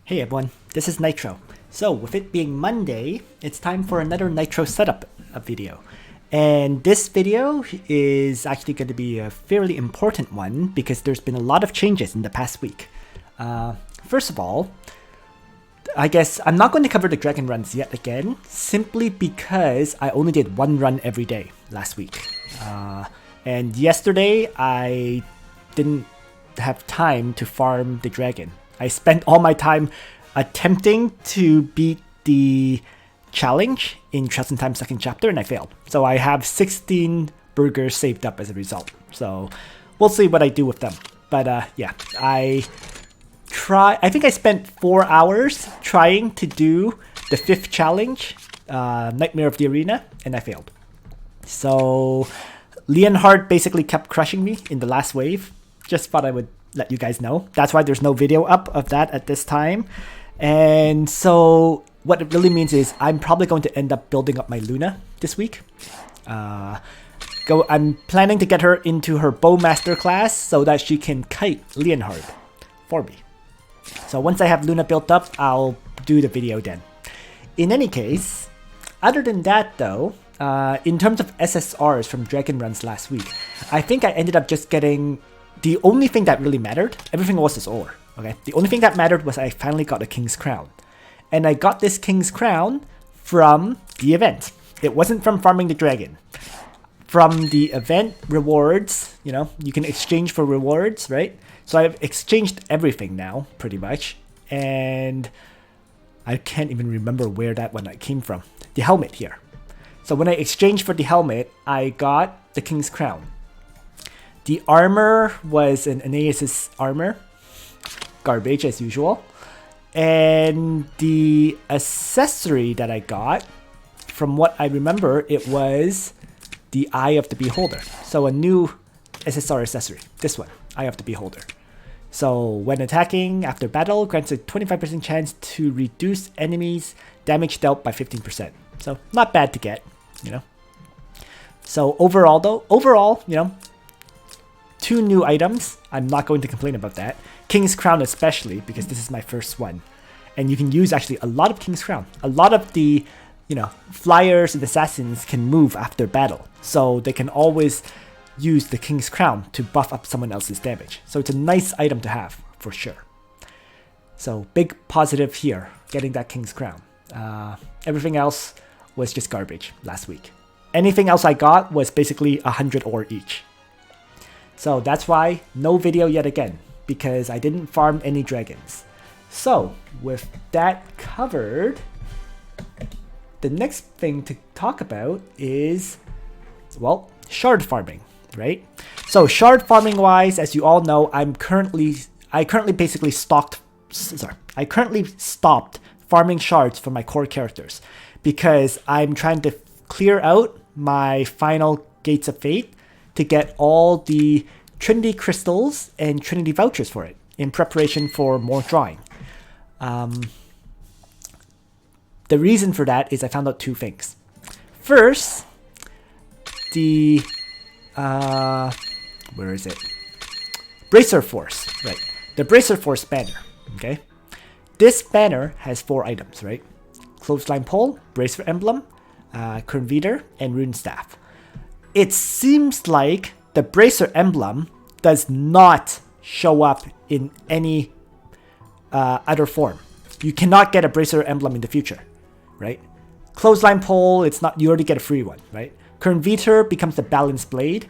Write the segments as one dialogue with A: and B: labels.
A: Hey everyone, this is Nitro. So with it being Monday, it's time for another Nitro setup video. And this video is actually going to be a fairly important one because there's been a lot of changes in the past week. First of all, I guess I'm not going to cover the dragon runs yet again, simply because I only did one run every day last week. And yesterday I didn't have time to farm the dragon. I spent all my time attempting to beat the challenge in Trust in Time 2nd chapter and I failed. So I have 16 burgers saved up as a result. So we'll see what I do with them. But yeah, I think I spent 4 hours trying to do the 5th challenge, Nightmare of the Arena, and I failed. So Leonhard basically kept crushing me in the last wave. Just thought I would let you guys know. That's why there's no video up of that at this time. And so what it really means is I'm probably going to end up building up my Luna this week. I'm planning to get her into her Bowmaster class so that she can kite Leonhard for me. So once I have Luna built up, I'll do the video then. In any case, other than that though, in terms of SSRs from Dragon Runs last week, I think I ended up just getting the only thing that really mattered. Everything else is ore. Okay, the only thing that mattered was I finally got a King's Crown. And I got this King's Crown from the event. It wasn't from farming the dragon. From the event rewards, you know, you can exchange for rewards, right? So I've exchanged everything now, pretty much. And I can't even remember where that one came from. The helmet here. So when I exchanged for the helmet, I got the King's Crown. The armor was an enchants armor. Garbage as usual. And the accessory that I got, from what I remember, it was the Eye of the Beholder. So a new SSR accessory. This one, Eye of the Beholder. So when attacking after battle, grants a 25% chance to reduce enemies' damage dealt by 15%. So not bad to get, you know. So overall, you know, 2 new items. I'm not going to complain about that. King's Crown especially, because this is my first one. And you can use actually a lot of King's Crown. A lot of the, you know, flyers and assassins can move after battle. So they can always use the King's Crown to buff up someone else's damage. So it's a nice item to have, for sure. So big positive here, getting that King's Crown. Everything else was just garbage last week. Anything else I got was basically 100 ore each. So that's why no video yet again, because I didn't farm any dragons. So with that covered, the next thing to talk about is, well, shard farming, right? So shard farming wise, as you all know, I currently stopped farming shards for my core characters because I'm trying to clear out my final Gates of Fate to get all the Trinity crystals and Trinity vouchers for it in preparation for more drawing. The reason for that is I found out 2 things. First, the where is it? Bracer Force, right? The Bracer Force banner, okay? This banner has 4 items, right? Clothesline Pole, Bracer Emblem, Conveter, and Rune Staff. It seems like the Bracer Emblem does not show up in any other form. You cannot get a Bracer Emblem in the future, right? Clothesline Pole, it's not, you already get a free one, right? Conveter becomes the Balance Blade.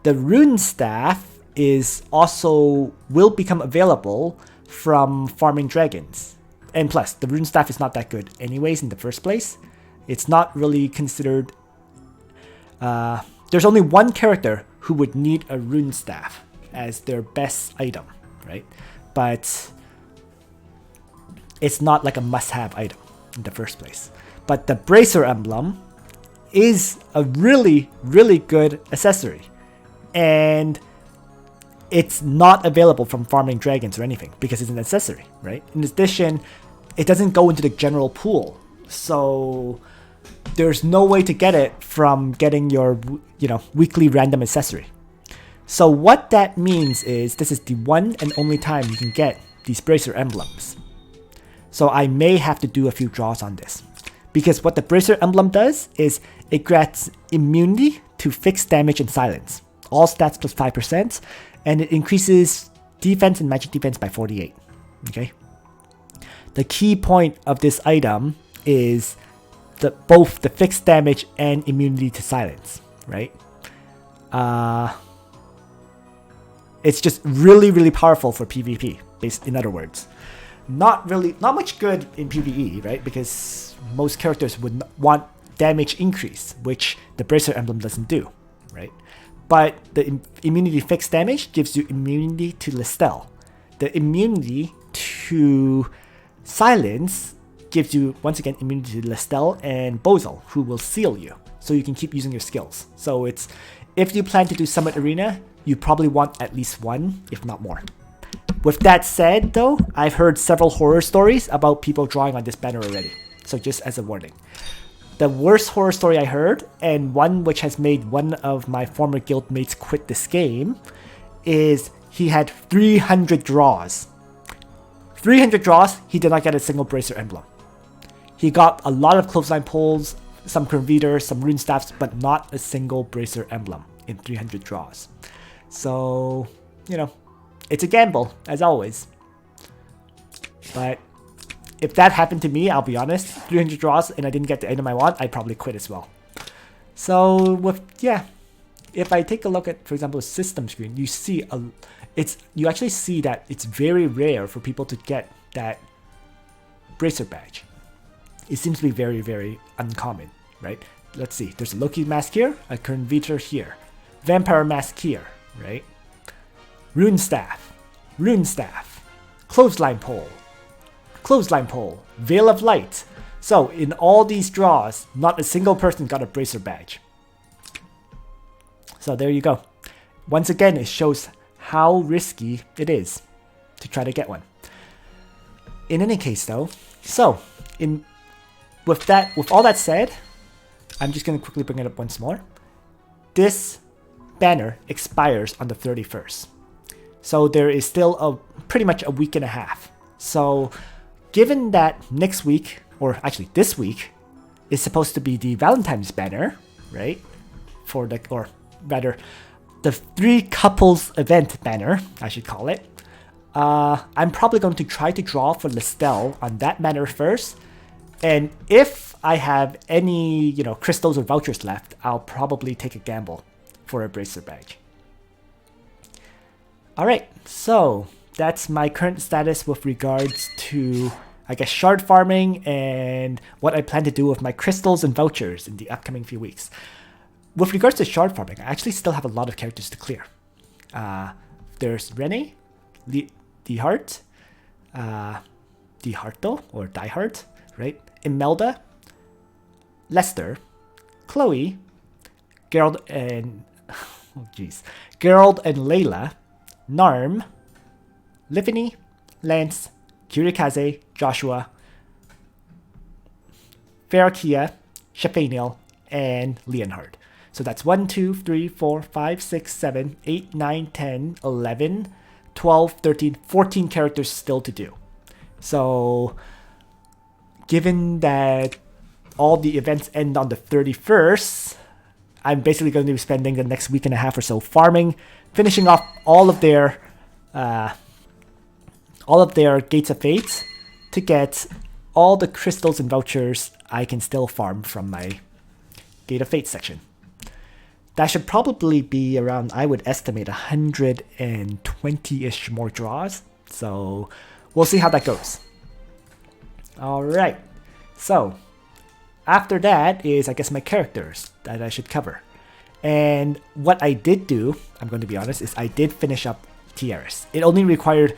A: The Rune Staff will become available from farming dragons. And plus, the Rune Staff is not that good anyways in the first place. It's not really considered... there's only one character who would need a Rune Staff as their best item, right? But it's not like a must-have item in the first place. But the Bracer Emblem is a really, really good accessory. And it's not available from farming dragons or anything because it's an accessory, right? In addition, it doesn't go into the general pool. So there's no way to get it from getting your, you know, weekly random accessory. So what that means is this is the one and only time you can get these Bracer Emblems. So I may have to do a few draws on this. Because what the Bracer Emblem does is it grants immunity to fixed damage and silence. All stats plus 5%, and it increases defense and magic defense by 48. Okay. The key point of this item is both the fixed damage and immunity to silence, right? It's just really, really powerful for PvP, in other words. Not much good in PvE, right? Because most characters would want damage increase, which the Bracer Emblem doesn't do, right? But the immunity fixed damage gives you immunity to Listel. The immunity to silence gives you, once again, immunity to Listel and Bozel, who will seal you, so you can keep using your skills. So it's, if you plan to do Summit Arena, you probably want at least one, if not more. With that said, though, I've heard several horror stories about people drawing on this banner already. So just as a warning. The worst horror story I heard, and one which has made one of my former guildmates quit this game, is he had 300 draws. 300 draws, he did not get a single Bracer Emblem. He got a lot of clothesline pulls, some Converters, some rune staffs, but not a single Bracer Emblem in 300 draws. So, you know, it's a gamble, as always. But if that happened to me, I'll be honest, 300 draws and I didn't get the item I want, I'd probably quit as well. So, if I take a look at, for example, a system screen, you see you actually see that it's very rare for people to get that Bracer badge. It seems to be very, very uncommon, right? Let's see, there's a Loki mask here, a Converter here, Vampire mask here, right? Rune staff, clothesline pole, Veil of Light. So in all these draws, not a single person got a Bracer badge. So there you go. Once again, it shows how risky it is to try to get one. In any case though, so with all that said, I'm just going to quickly bring it up once more. This banner expires on the 31st. So there is still pretty much a week and a half. So given that next week, or actually this week, is supposed to be the Valentine's banner, right? Or rather, the 3 couples event banner, I should call it. I'm probably going to try to draw for Listel on that banner first. And if I have any, crystals or vouchers left, I'll probably take a gamble for a Bracer badge. Alright, so that's my current status with regards to, I guess, shard farming and what I plan to do with my crystals and vouchers in the upcoming few weeks. With regards to shard farming, I actually still have a lot of characters to clear. There's Rene, Diehard, or Diehard, right? Imelda, Lester, Chloe, Gerald and Layla, Narm, Livini, Lance, Kirikaze, Joshua, Farakia, Shafaniel, and Leonhard. So that's 1, 2, 3, 4, 5, 6, 7, 8, 9, 10, 11, 12, 13, 14 characters still to do. So given that all the events end on the 31st, I'm basically going to be spending the next week and a half or so farming, finishing off all of their Gates of Fate to get all the crystals and vouchers I can still farm from my Gate of Fate section. That should probably be around, I would estimate, 120-ish more draws. So we'll see how that goes. Alright, so after that is, I guess, my characters that I should cover. And what I did do, I'm going to be honest, is I did finish up Tieris. It only required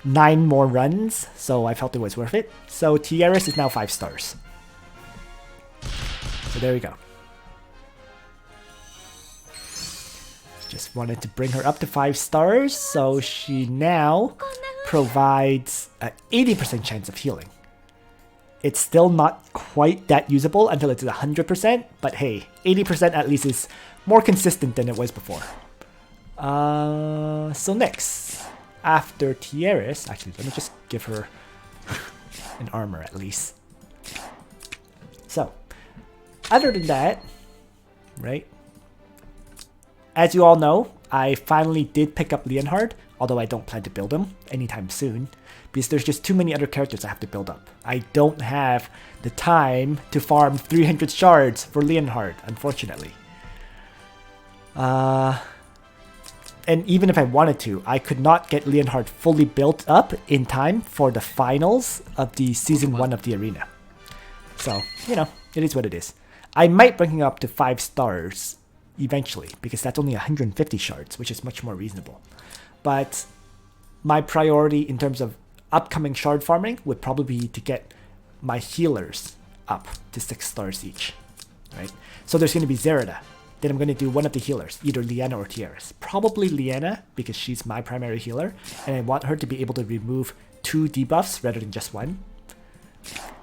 A: 9 more runs, so I felt it was worth it. So Tieris is now 5 stars. So there we go. Just wanted to bring her up to 5 stars, so she now provides an 80% chance of healing. It's still not quite that usable until it's 100%, but hey, 80% at least is more consistent than it was before. So next, after Tieris, actually let me just give her and armor at least. So, other than that, right? As you all know, I finally did pick up Leonhard, although I don't plan to build him anytime soon, because there's just too many other characters I have to build up. I don't have the time to farm 300 shards for Leonhard, unfortunately. And even if I wanted to, I could not get Leonhard fully built up in time for the finals of the Season 1 of the arena. So, you know, it is what it is. I might bring him up to 5 stars eventually, because that's only 150 shards, which is much more reasonable. But my priority in terms of upcoming shard farming would probably be to get my healers up to 6 stars each, right? So there's going to be Zerida. Then I'm going to do one of the healers, either Liana or Tiaris. Probably Liana, because she's my primary healer, and I want her to be able to remove 2 debuffs rather than just 1.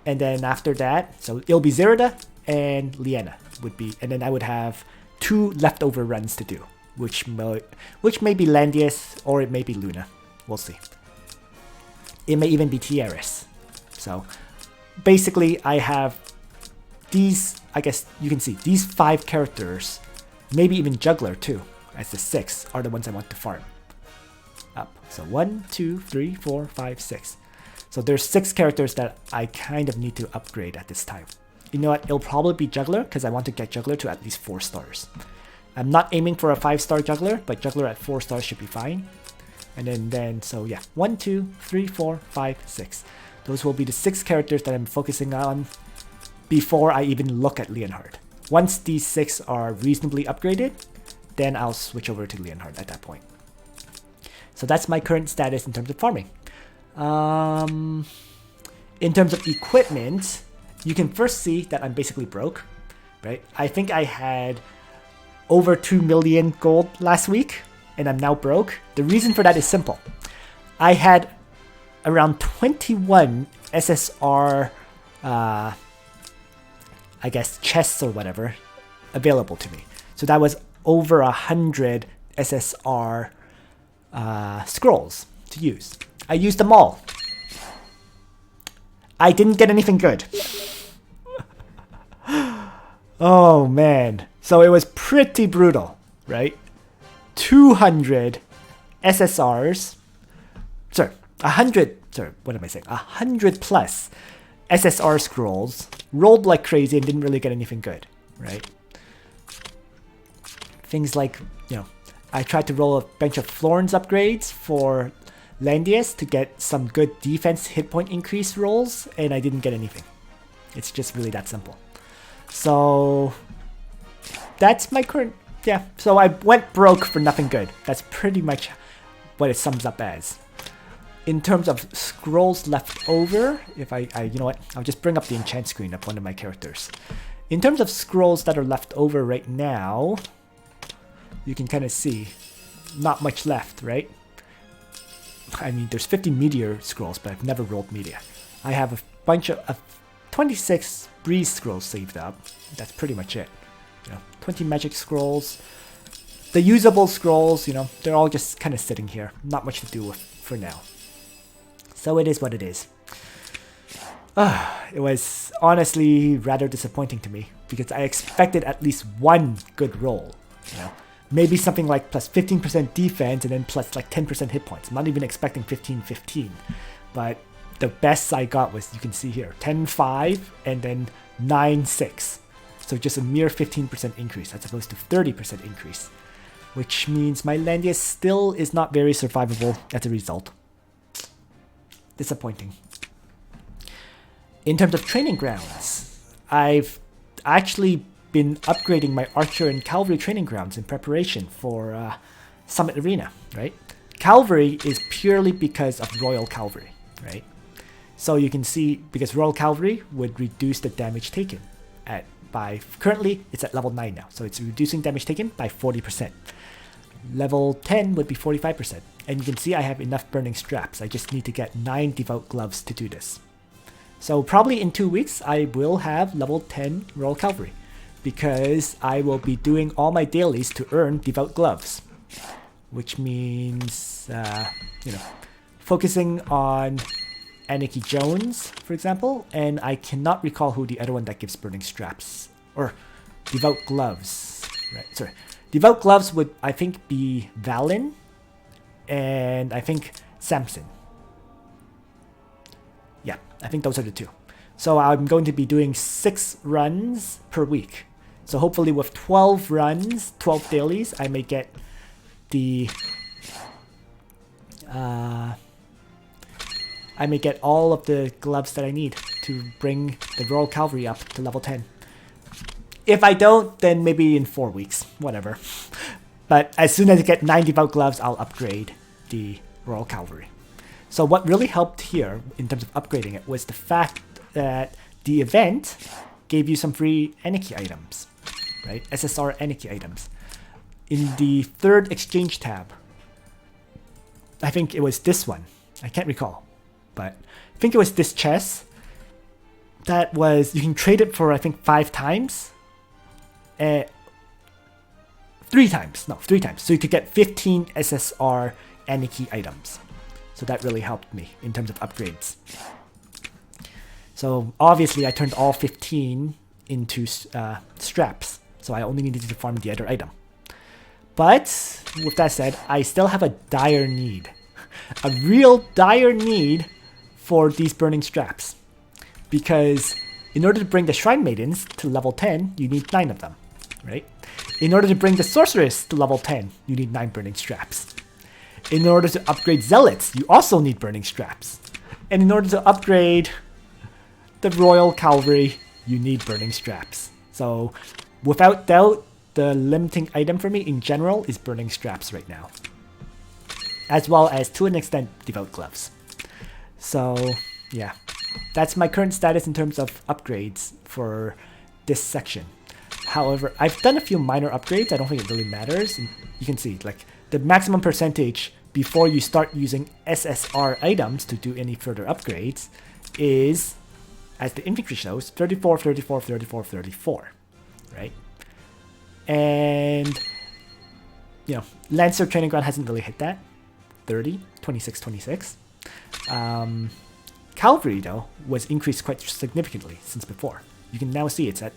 A: And then after that, so it'll be Zerida and Liana would be, and then I would have 2 leftover runs to do, which may be Landius or it may be Luna. We'll see. It may even be Tiaris. So basically I have these, I guess you can see, these 5 characters, maybe even Juggler too, as the 6 are the ones I want to farm up. So 1, 2, 3, 4, 5, 6. So there's 6 characters that I kind of need to upgrade at this time. You know what, it'll probably be Juggler, because I want to get Juggler to at least 4 stars. I'm not aiming for a 5-star Juggler, but Juggler at 4 stars should be fine. And then so yeah, 1, 2, 3, 4, 5, 6. Those will be the 6 characters that I'm focusing on before I even look at Leonhard. Once these 6 are reasonably upgraded, then I'll switch over to Leonhard at that point. So that's my current status in terms of farming. In terms of equipment, you can first see that I'm basically broke, right? I think I had over 2 million gold last week, and I'm now broke. The reason for that is simple. I had around 21 SSR, I guess, chests or whatever available to me. So that was over 100 SSR scrolls to use. I used them all. I didn't get anything good. Oh man. So it was pretty brutal, right? 200 SSRs. Sorry, 100. Sorry, what am I saying? 100 plus SSR scrolls. Rolled like crazy and didn't really get anything good, right? Things like, you know, I tried to roll a bunch of Florence upgrades for Landius to get some good defense hit point increase rolls, and I didn't get anything. It's just really that simple. So that's my current, yeah. So I went broke for nothing good. That's pretty much what it sums up as. In terms of scrolls left over, if I you know what, I'll just bring up the enchant screen of one of my characters. In terms of scrolls that are left over right now, you can kind of see not much left, right? I mean, there's 50 meteor scrolls, but I've never rolled meteor. I have a bunch of 26 breeze scrolls saved up. That's pretty much it. You know, 20 magic scrolls. The usable scrolls, you know, they're all just kind of sitting here. Not much to do with for now. So it is what it is. It was honestly rather disappointing to me because I expected at least one good roll. You know, maybe something like plus 15% defense and then plus like 10% hit points. I'm not even expecting 15-15, but the best I got was, you can see here, 10-5 and then 9-6. So just a mere 15% increase as opposed to 30% increase, which means my Landius still is not very survivable as a result. Disappointing. In terms of training grounds, I've actually been upgrading my Archer and Cavalry training grounds in preparation for Summit Arena, right? Cavalry is purely because of Royal Cavalry, right? So you can see, because Royal Cavalry would reduce the damage taken currently it's at level 9 now, so it's reducing damage taken by 40%. Level 10 would be 45%. And you can see I have enough burning straps. I just need to get 9 devout gloves to do this. So probably in 2 weeks, I will have level 10 Royal Cavalry, because I will be doing all my dailies to earn devout gloves, which means, you know, focusing on Anarchy Jones, for example, and I cannot recall who the other one that gives Burning Straps, or Devout Gloves, right? Sorry, Devout Gloves would, I think, be Valen, and I think Samson. Yeah, I think those are the two. So I'm going to be doing 6 runs per week. So hopefully with 12 runs, 12 dailies, I may get the I may get all of the gloves that I need to bring the Royal Cavalry up to level 10. If I don't, then maybe in 4 weeks, whatever. But as soon as I get 9 Devout Gloves, I'll upgrade the Royal Cavalry. So what really helped here in terms of upgrading it was the fact that the event gave you some free Anarchy items, right? SSR Anarchy items. In the 3rd exchange tab, I think it was this one. I can't recall, but I think it was this chest that was, you can trade it for I think 5 times. 3 times. No, 3 times. So you could get 15 SSR Anarchy items. So that really helped me in terms of upgrades. So obviously I turned all 15 into straps. So I only needed to farm the other item. But with that said, I still have a dire need. A real dire need for these burning straps. Because in order to bring the Shrine Maidens to level 10, you need 9 of them, right? In order to bring the Sorceress to level 10, you need 9 burning straps. In order to upgrade Zealots, you also need burning straps. And in order to upgrade the Royal Cavalry, you need burning straps. So without doubt, the limiting item for me in general is burning straps right now. As well as, to an extent, Devout Gloves. So yeah, that's my current status in terms of upgrades for this section. However, I've done a few minor upgrades. I don't think it really matters. And you can see, like, the maximum percentage before you start using SSR items to do any further upgrades is, as the infantry shows, 34, 34, 34, 34, right? And, you know, Lancer Training Ground hasn't really hit that. 30, 26, 26. Cavalry, though, was increased quite significantly since before. You can now see it's at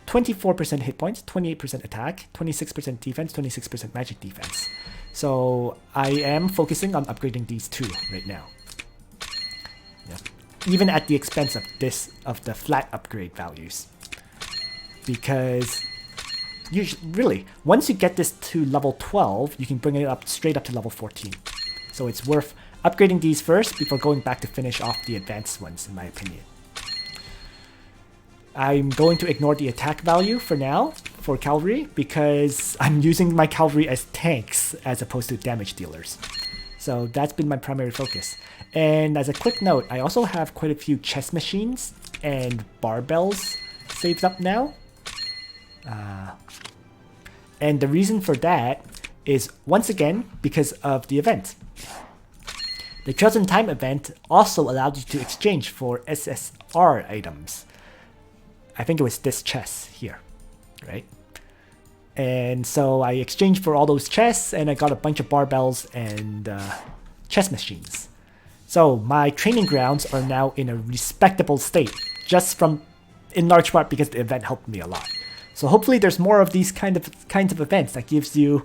A: 24% hit points, 28% attack, 26% defense, 26% magic defense. So I am focusing on upgrading these 2 right now. Yeah. Even at the expense of the flat upgrade values. Because really, once you get this to level 12, you can bring it up straight up to level 14. So it's worth upgrading these first before going back to finish off the advanced ones, in my opinion. I'm going to ignore the attack value for now for Cavalry because I'm using my Cavalry as tanks as opposed to damage dealers. So that's been my primary focus. And as a quick note, I also have quite a few chess machines and barbells saved up now. And the reason for that is, once again, because of the event. The Chosen Time event also allowed you to exchange for SSR items. I think it was this chest here, right? And so I exchanged for all those chests, and I got a bunch of barbells and chess machines. So my training grounds are now in a respectable state, just from, in large part, because the event helped me a lot. So hopefully there's more of these kinds of events that gives you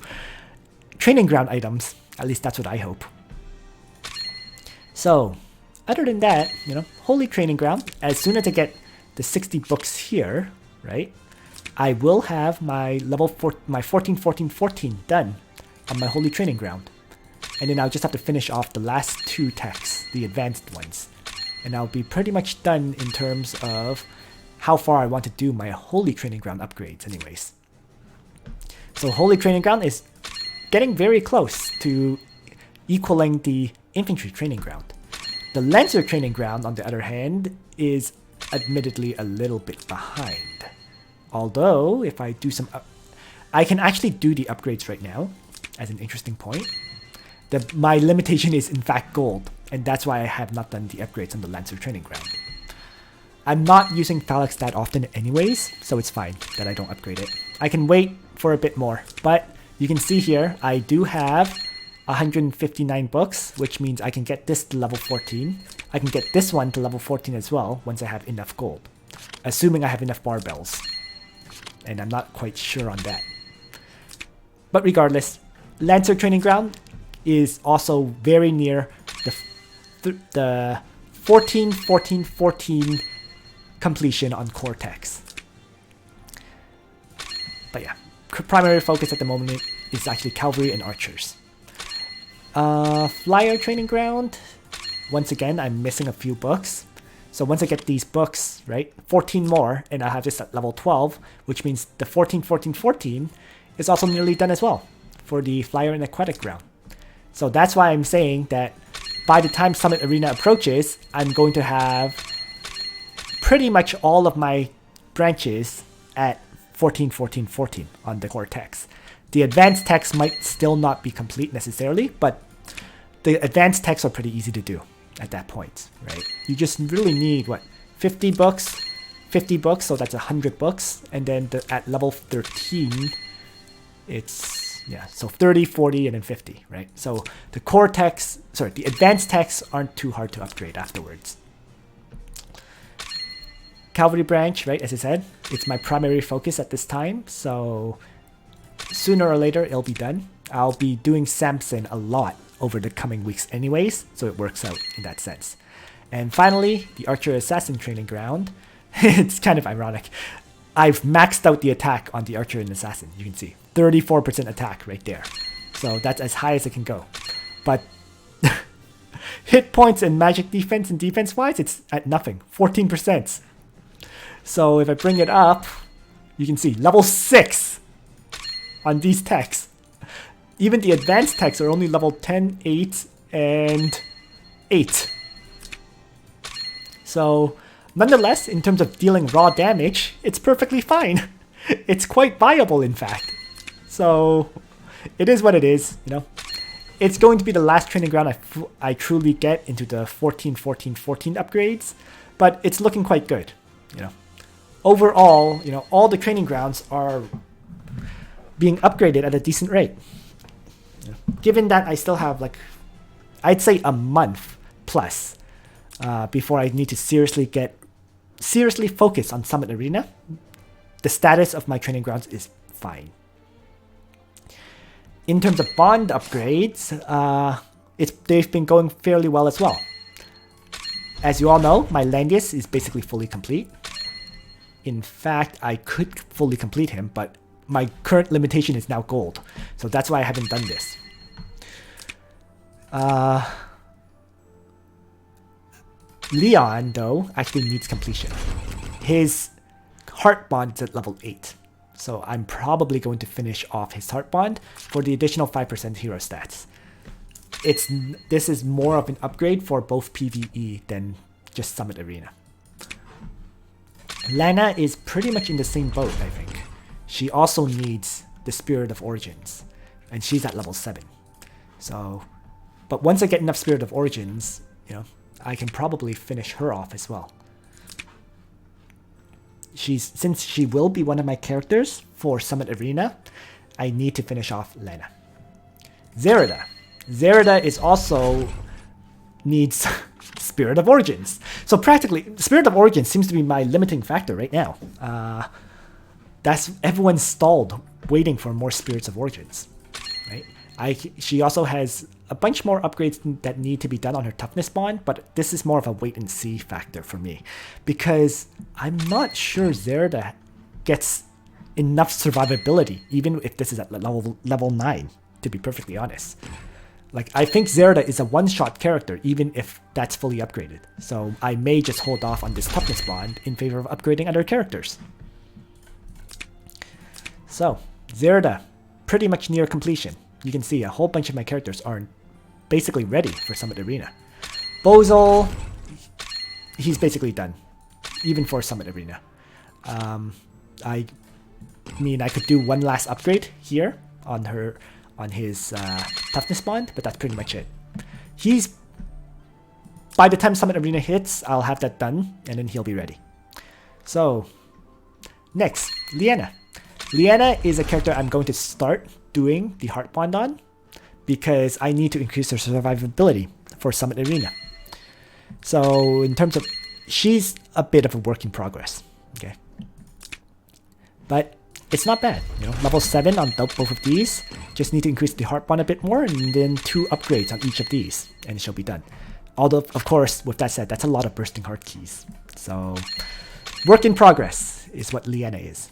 A: training ground items. At least that's what I hope. So other than that, you know, Holy Training Ground, as soon as I get the 60 books here, right, I will have my my 14, 14, 14 done on my Holy Training Ground. And then I'll just have to finish off the last 2 techs, the advanced ones. And I'll be pretty much done in terms of how far I want to do my Holy Training Ground upgrades anyways. So Holy Training Ground is getting very close to equaling the Infantry Training Ground. The Lancer Training Ground, on the other hand, is admittedly a little bit behind. Although, if I do some I can actually do the upgrades right now, as an interesting point. My limitation is in fact gold, and that's why I have not done the upgrades on the Lancer Training Ground. I'm not using Phalanx that often anyways, so it's fine that I don't upgrade it. I can wait for a bit more, but you can see here, I do have 159 books, which means I can get this to level 14, I can get this one to level 14 as well once I have enough gold. Assuming I have enough barbells. And I'm not quite sure on that. But regardless, Lancer Training Ground is also very near the 14, 14, 14 completion on Cortex. But yeah, primary focus at the moment is actually Cavalry and Archers. Flyer Training Ground, once again, I'm missing a few books. So once I get these books, right, 14 more, and I have this at level 12, which means the 14, 14, 14 is also nearly done as well for the Flyer and Aquatic Ground. So that's why I'm saying that by the time Summit Arena approaches, I'm going to have pretty much all of my branches at 14, 14, 14 on the core text. The advanced text might still not be complete necessarily, but the advanced texts are pretty easy to do at that point, right? You just really need, what, 50 books? 50 books, so that's 100 books. And then at level 13, it's, yeah, so 30, 40, and then 50, right? So the core texts, sorry, the advanced texts aren't too hard to upgrade afterwards. Cavalry branch, right, as I said, it's my primary focus at this time, so sooner or later it'll be done. I'll be doing Samson a lot over the coming weeks anyways, so it works out in that sense. And finally, the Archer Assassin Training Ground. It's kind of ironic. I've maxed out the attack on the Archer and Assassin, you can see. 34% attack right there. So that's as high as it can go. But hit points and magic defense and defense-wise, it's at nothing. 14%. So if I bring it up, you can see level 6 on these techs. Even the advanced techs are only level 10, 8, and 8. So nonetheless, in terms of dealing raw damage, it's perfectly fine. It's quite viable, in fact. So it is what it is, you know. It's going to be the last training ground I truly get into the 14, 14, 14 upgrades, but it's looking quite good, you know. Overall, you know, all the training grounds are being upgraded at a decent rate. Given that I still have, like, I'd say a month plus before I need to seriously focus on Summit Arena, the status of my training grounds is fine. In terms of bond upgrades, they've been going fairly well as well. As you all know, my Langus is basically fully complete. In fact, I could fully complete him, but my current limitation is now gold. So that's why I haven't done this. Leon, though, actually needs completion. His Heart Bond is at level 8. So I'm probably going to finish off his Heart Bond for the additional 5% hero stats. This is more of an upgrade for both PvE than just Summit Arena. Lana is pretty much in the same boat, I think. She also needs the Spirit of Origins, and she's at level 7. So, but once I get enough Spirit of Origins, you know, I can probably finish her off as well. Since she will be one of my characters for Summit Arena, I need to finish off Lana. Zerida. Zerida is also needs Spirit of Origins. So practically, Spirit of Origins seems to be my limiting factor right now. Everyone's stalled waiting for more Spirits of Origins, right? She also has a bunch more upgrades that need to be done on her toughness bond, but this is more of a wait and see factor for me, because I'm not sure Zerida gets enough survivability, even if this is at level 9, to be perfectly honest. Like, I think Zerida is a one-shot character, even if that's fully upgraded. So I may just hold off on this toughness bond in favor of upgrading other characters. So, Zerida, pretty much near completion. You can see a whole bunch of my characters are basically ready for Summit Arena. Bozol, he's basically done, even for Summit Arena. I mean, I could do one last upgrade here on his toughness bond, but that's pretty much it. By the time Summit Arena hits, I'll have that done, and then he'll be ready. So, next, Liana. Liana is a character I'm going to start doing the Heart Bond on, because I need to increase her survivability for Summit Arena. So in terms of, she's a bit of a work in progress. Okay. But it's not bad, you know, level 7 on both of these. Just need to increase the heart bond a bit more, and then 2 upgrades on each of these, and she'll be done. Although, of course, with that said, that's a lot of bursting heart keys. So, work in progress is what Leanna is.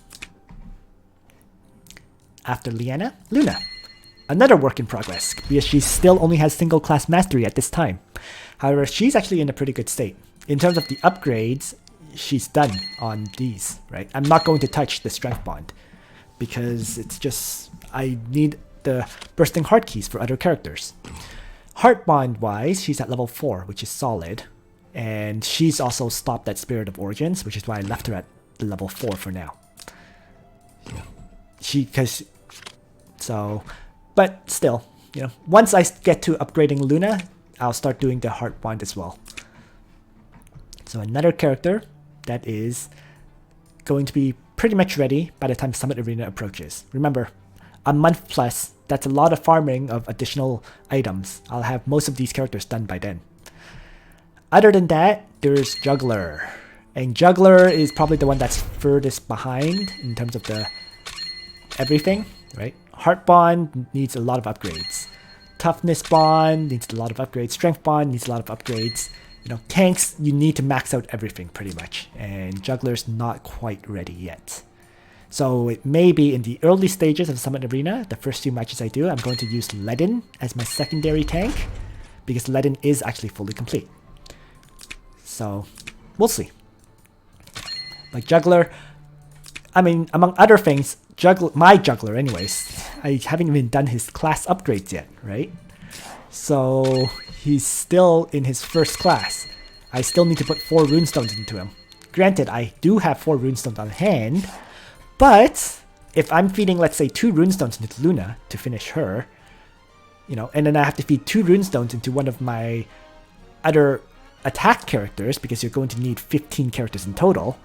A: After Leanna, Luna. Another work in progress, because she still only has single class mastery at this time. However, she's actually in a pretty good state. In terms of the upgrades, she's done on these, right? I'm not going to touch the strength bond, because it's just, I need the bursting heart keys for other characters. Heart bond wise, she's at level 4, which is solid. And she's also stopped at Spirit of Origins, which is why I left her at the level 4 for now. But still, you know, once I get to upgrading Luna, I'll start doing the heart bond as well. So another character that is going to be pretty much ready by the time Summit Arena approaches. Remember, a month plus, that's a lot of farming of additional items. I'll have most of these characters done by then. Other than that, there's Juggler. And Juggler is probably the one that's furthest behind in terms of the everything, right? Heart Bond needs a lot of upgrades. Toughness Bond needs a lot of upgrades. Strength Bond needs a lot of upgrades. You know, tanks, you need to max out everything pretty much. And Juggler's not quite ready yet. So it may be in the early stages of Summit Arena, the first few matches I do, I'm going to use Ledin as my secondary tank, because Ledin is actually fully complete. So we'll see. Like Juggler, I mean, among other things, my Juggler anyways, I haven't even done his class upgrades yet, right? So he's still in his first class. I still need to put 4 runestones into him. Granted, I do have 4 runestones on hand, but if I'm feeding, let's say, 2 runestones into Luna to finish her, you know, and then I have to feed 2 runestones into one of my other attack characters, because you're going to need 15 characters in total,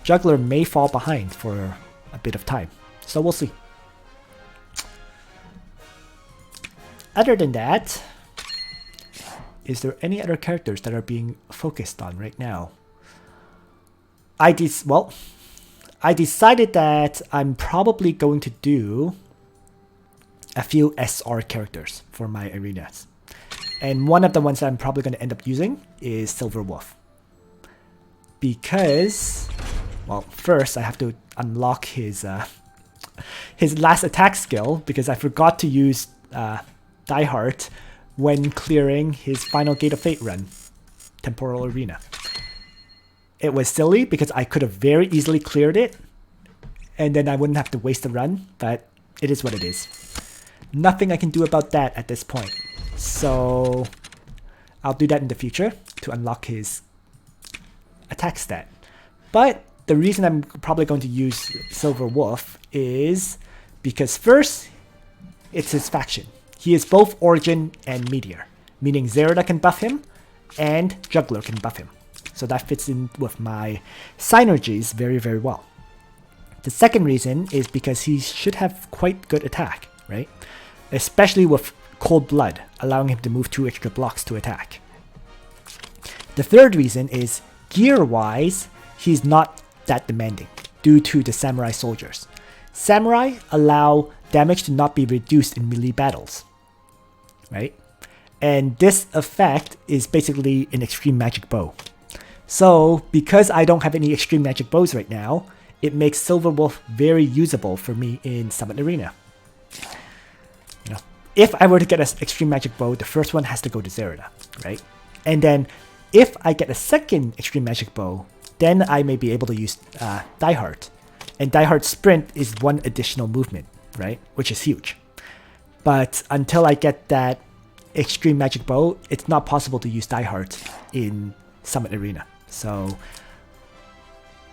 A: Juggler may fall behind for a bit of time. So we'll see. Other than that, is there any other characters that are being focused on right now? I decided that I'm probably going to do a few SR characters for my arenas. And one of the ones that I'm probably going to end up using is Silver Wolf. Because, well, first I have to unlock his last attack skill, because I forgot to use Diehard when clearing his final Gate of Fate run, Temporal Arena. It was silly because I could have very easily cleared it, and then I wouldn't have to waste a run, but it is what it is. Nothing I can do about that at this point. So I'll do that in the future to unlock his attack stat. But the reason I'm probably going to use Silver Wolf is because first, it's his faction. He is both Origin and Meteor, meaning Zerida can buff him and Juggler can buff him. So that fits in with my synergies very, very well. The second reason is because he should have quite good attack, right? Especially with Cold Blood, allowing him to move 2 extra blocks to attack. The third reason is, gear-wise, he's not that demanding due to the Samurai soldiers. Samurai allow damage to not be reduced in melee battles, right? And this effect is basically an extreme magic bow. So because I don't have any extreme magic bows right now, it makes Silver Wolf very usable for me in Summit Arena. You know, if I were to get an extreme magic bow, the first one has to go to Zerida, right? And then if I get a second extreme magic bow, then I may be able to use Diehard. And Diehard Sprint is 1 additional movement, right? Which is huge. But until I get that extreme magic bow, it's not possible to use Diehard in Summit Arena. So,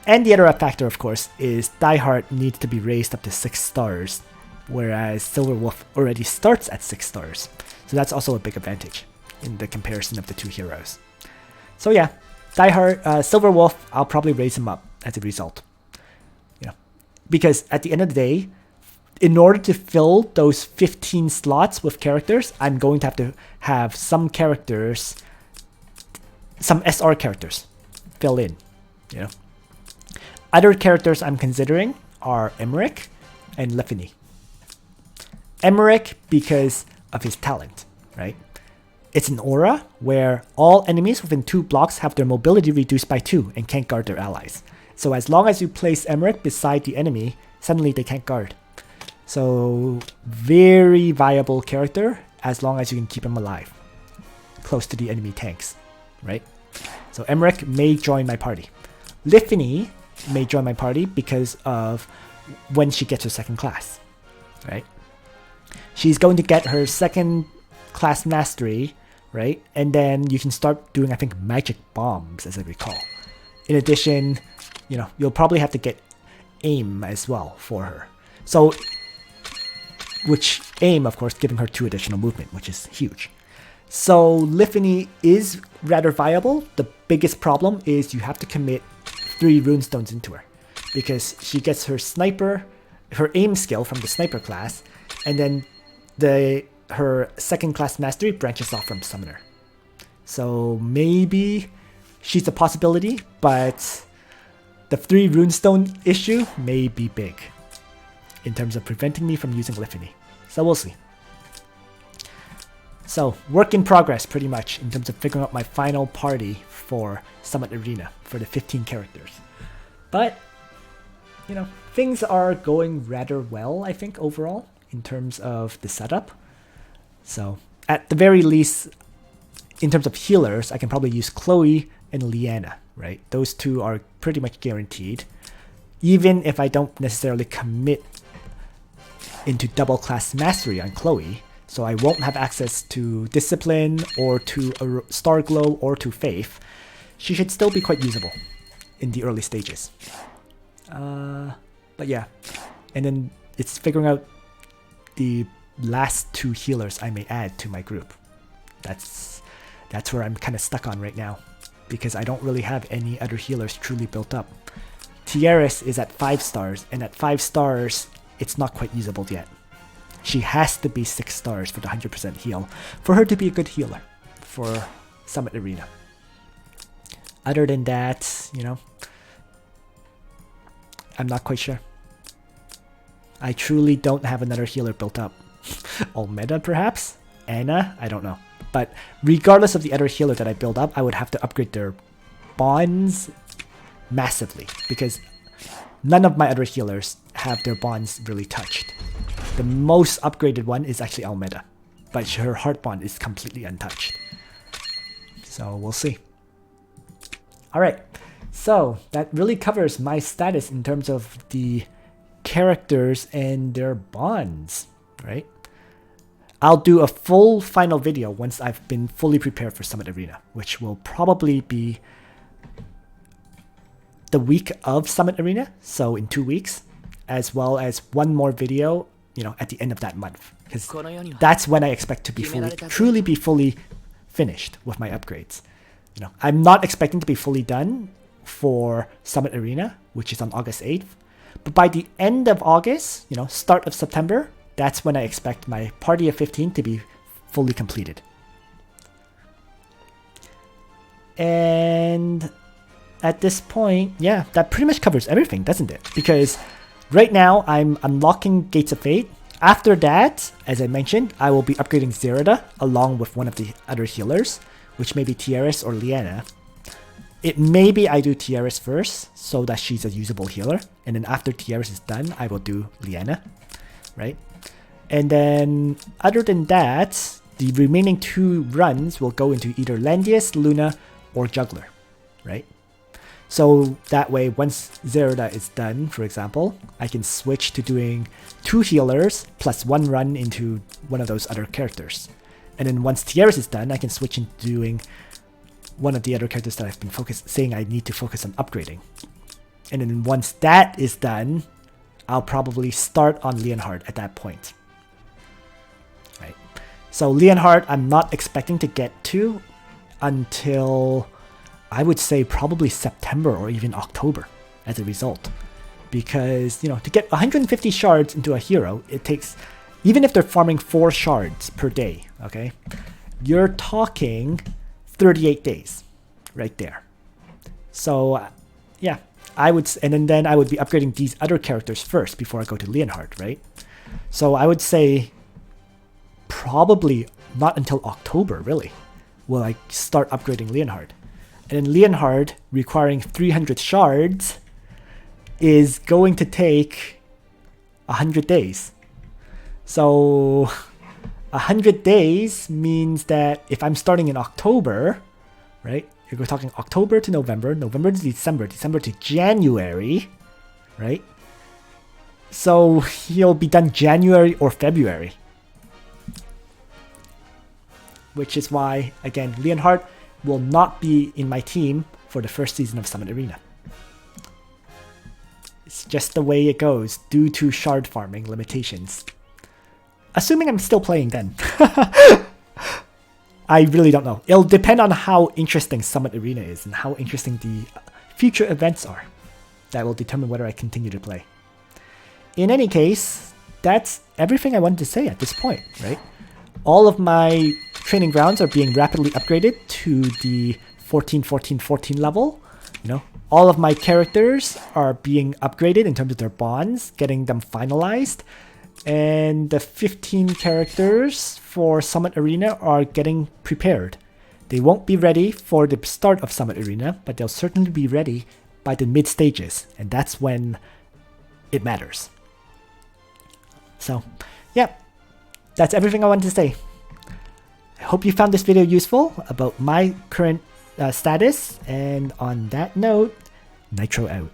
A: and the other factor, of course, is Diehard needs to be raised up to 6 stars, whereas Silver Wolf already starts at 6 stars. So that's also a big advantage in the comparison of the 2 heroes. So yeah, Diehard, Silver Wolf, I'll probably raise him up as a result. Yeah, because at the end of the day, in order to fill those 15 slots with characters, I'm going to have some characters some SR characters fill in, you know. Other characters I'm considering are Emmerich and Lefany. Emmerich because of his talent, right? It's an aura where all enemies within 2 blocks have their mobility reduced by 2 and can't guard their allies. So as long as you place Emmerich beside the enemy, suddenly they can't guard. So very viable character as long as you can keep him alive, close to the enemy tanks, right? So Emmerich may join my party. Lefany may join my party because of when she gets her 2nd class, right? She's going to get her 2nd class mastery, right? And then you can start doing, I think, magic bombs, as I recall. In addition, you know, you'll probably have to get aim as well for her. So, which aim, of course, giving her 2 additional movement, which is huge. So Lefany is rather viable. The biggest problem is you have to commit 3 runestones into her, because she gets her sniper, her aim skill from the sniper class, and then her 2nd class mastery branches off from summoner. So maybe she's a possibility, but the 3 runestone issue may be big in terms of preventing me from using Lefany. So we'll see. So work in progress pretty much in terms of figuring out my final party for Summit Arena for the 15 characters. But, you know, things are going rather well, I think, overall, in terms of the setup. So at the very least, in terms of healers, I can probably use Chloe and Liana, right? Those 2 are pretty much guaranteed. Even if I don't necessarily commit into double class mastery on Chloe, so I won't have access to Discipline or to Star Glow or to Faith, she should still be quite usable in the early stages. But yeah, and then it's figuring out the last 2 healers I may add to my group. That's where I'm kind of stuck on right now, because I don't really have any other healers truly built up. Tieris is at 5 stars, and at 5 stars, it's not quite usable yet. She has to be 6 stars for the 100% heal for her to be a good healer for Summit Arena. Other than that, you know, I'm not quite sure. I truly don't have another healer built up. Almeda perhaps? Anna? I don't know. But regardless of the other healer that I build up, I would have to upgrade their bonds massively, because none of my other healers have their bonds really touched. The most upgraded one is actually Almeda, but her heart bond is completely untouched. So we'll see. Alright, so that really covers my status in terms of the characters and their bonds, right? I'll do a full final video once I've been fully prepared for Summit Arena, which will probably be the week of Summit Arena, so in 2 weeks, as well as one more video, you know, at the end of that month, because that's when I expect to be truly be fully finished with my upgrades. You know, I'm not expecting to be fully done for Summit Arena, which is on August 8th, but by the end of August, you know, start of September, that's when I expect my party of 15 to be fully completed. And at this point, yeah, that pretty much covers everything, doesn't it? Because right now I'm unlocking Gates of Fate. After that, as I mentioned, I will be upgrading Zerida along with one of the other healers, which may be Tieris or Liana. It may be I do Tieris first, so that she's a usable healer, and then after Tieris is done, I will do Liana, right? And then, other than that, the remaining 2 runs will go into either Landius, Luna, or Juggler, right? So that way, once Zerida is done, for example, I can switch to doing 2 healers plus 1 run into one of those other characters. And then once Tieris is done, I can switch into doing one of the other characters that I've been saying I need to focus on upgrading. And then once that is done, I'll probably start on Leonhard at that point. Right. So Leonhard, I'm not expecting to get to until, I would say, probably September or even October as a result. Because, you know, to get 150 shards into a hero, it takes, even if they're farming 4 shards per day, okay, you're talking 38 days right there. So yeah, I would, and then I would be upgrading these other characters first before I go to Leonhard, right? So I would say probably not until October, really, will I start upgrading Leonhard. And then Leonhard, requiring 300 shards, is going to take 100 days. So 100 days means that if I'm starting in October, right? If we're talking October to November, November to December, December to January, right? So he'll be done January or February. Which is why, again, Leonhard will not be in my team for the first season of Summit Arena. It's just the way it goes due to shard farming limitations. Assuming I'm still playing then. I really don't know. It'll depend on how interesting Summit Arena is and how interesting the future events are. That will determine whether I continue to play. In any case, that's everything I wanted to say at this point, right? All of my training grounds are being rapidly upgraded to the 14, 14, 14 level. You know, all of my characters are being upgraded in terms of their bonds, getting them finalized. And the 15 characters for Summit Arena are getting prepared. They won't be ready for the start of Summit Arena, but they'll certainly be ready by the mid stages, and that's when it matters. So, yeah, that's everything I wanted to say. I hope you found this video useful about my current status, and on that note, Nitro out.